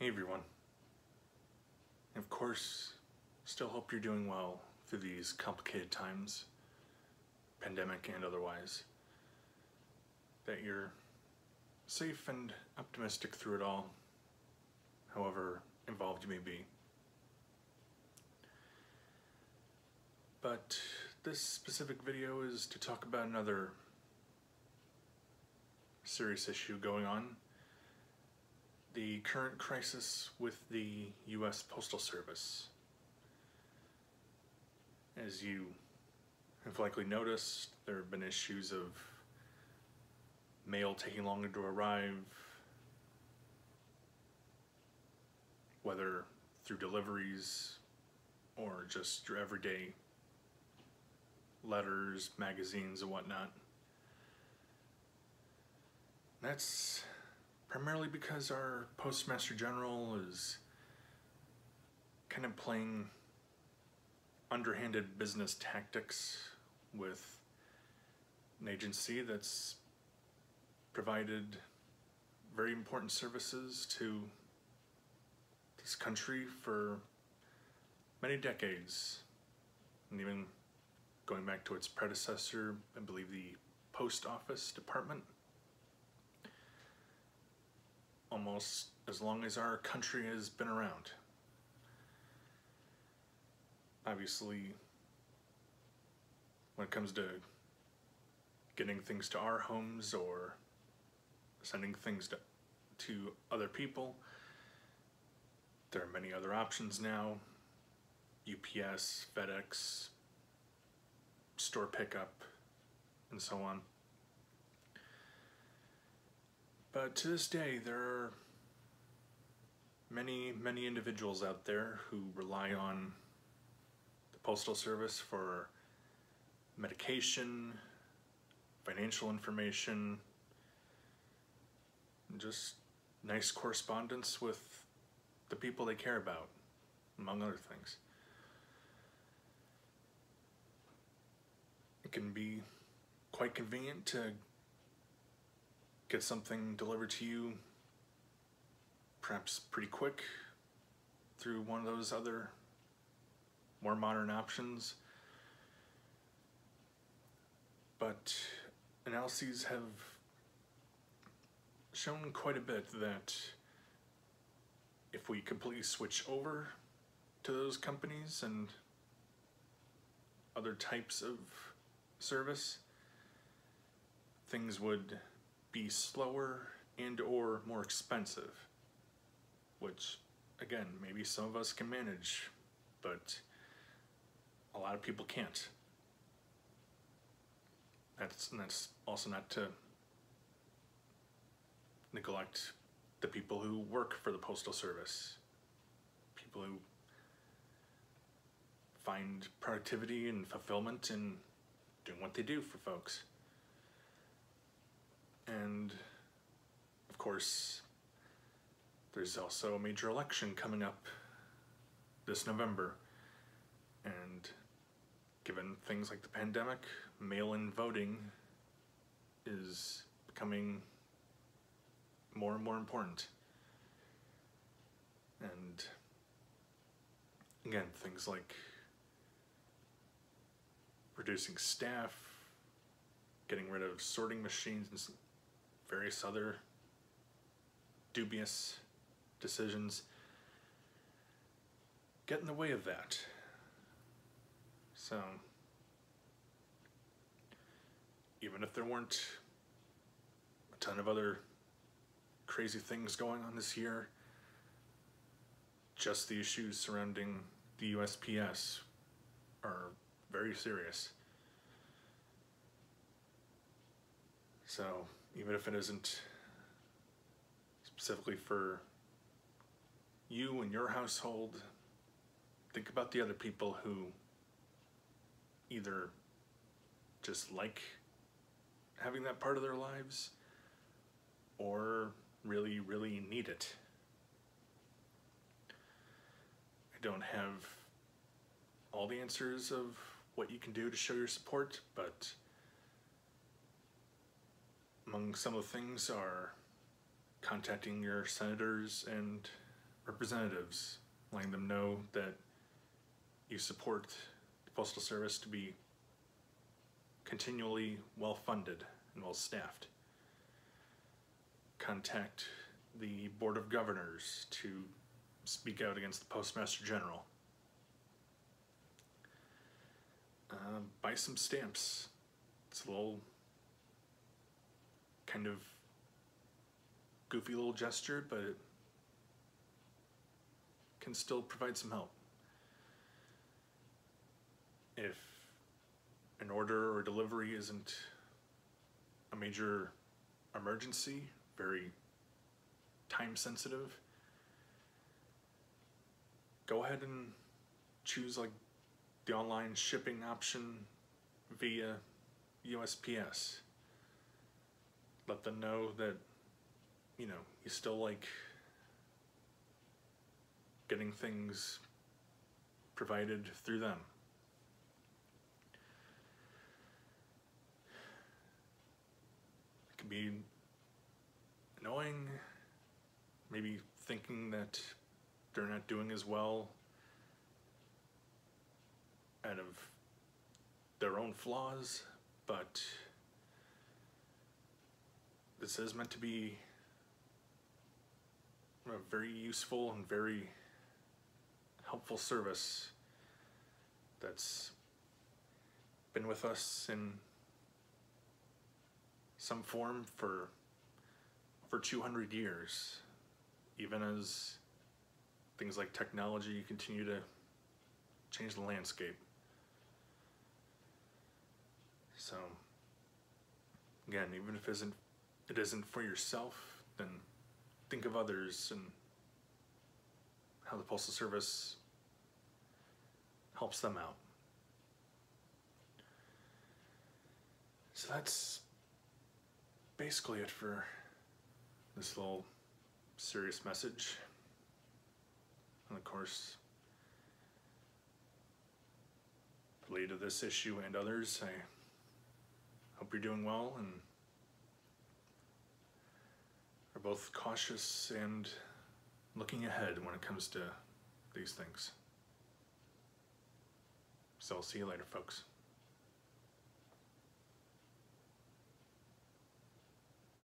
Hey everyone. Of course, still hope you're doing well through these complicated times, pandemic and otherwise. That you're safe and optimistic through it all, however involved you may be. But this specific video is to talk about another serious issue going on. The current crisis with the US Postal Service. As you have likely noticed, there have been issues of mail taking longer to arrive, whether through deliveries or just your everyday letters, magazines, and whatnot. That's primarily because our Postmaster General is kind of playing underhanded business tactics with an agency that's provided very important services to this country for many decades, and even going back to its predecessor, I believe the Post Office Department. Almost as long as our country has been around. Obviously, when it comes to getting things to our homes or sending things to other people, there are many other options now. UPS, FedEx, store pickup, and so on. But to this day, there are many individuals out there who rely on the Postal Service for medication, financial information, and just nice correspondence with the people they care about, among other things. It can be quite convenient to get something delivered to you perhaps pretty quick through one of those other more modern options. But analyses have shown quite a bit that if we completely switch over to those companies and other types of service, things would be slower and or more expensive, which again, maybe some of us can manage, but a lot of people can't. That's also not to neglect the people who work for the Postal Service, people who find productivity and fulfillment in doing what they do for folks. And of course, there's also a major election coming up this November, and given things like the pandemic, mail-in voting is becoming more and more important. And again, things like reducing staff, getting rid of sorting machines, and various other dubious decisions get in the way of that. So even if there weren't a ton of other crazy things going on this year, just the issues surrounding the USPS are very serious. So even if it isn't specifically for you and your household, think about the other people who either just like having that part of their lives or really need it. I don't have all the answers of what you can do to show your support, but among some of the things are contacting your senators and representatives, letting them know that you support the Postal Service to be continually well-funded and well-staffed. Contact the Board of Governors to speak out against the Postmaster General. Buy some stamps. It's a little kind of goofy little gesture, but it can still provide some help. If an order or delivery isn't a major emergency, very time sensitive, go ahead and choose like the online shipping option via USPS. Let them know that, you know, you still like getting things provided through them. It can be annoying, maybe thinking that they're not doing as well out of their own flaws, but this is meant to be a very useful and very helpful service that's been with us in some form for 200 years, even as things like technology continue to change the landscape. So again, even if it isn't for yourself, then think of others and how the Postal Service helps them out. So that's basically it for this little serious message. And of course, related to this issue and others, I hope you're doing well and are both cautious and looking ahead when it comes to these things. So I'll see you later, folks.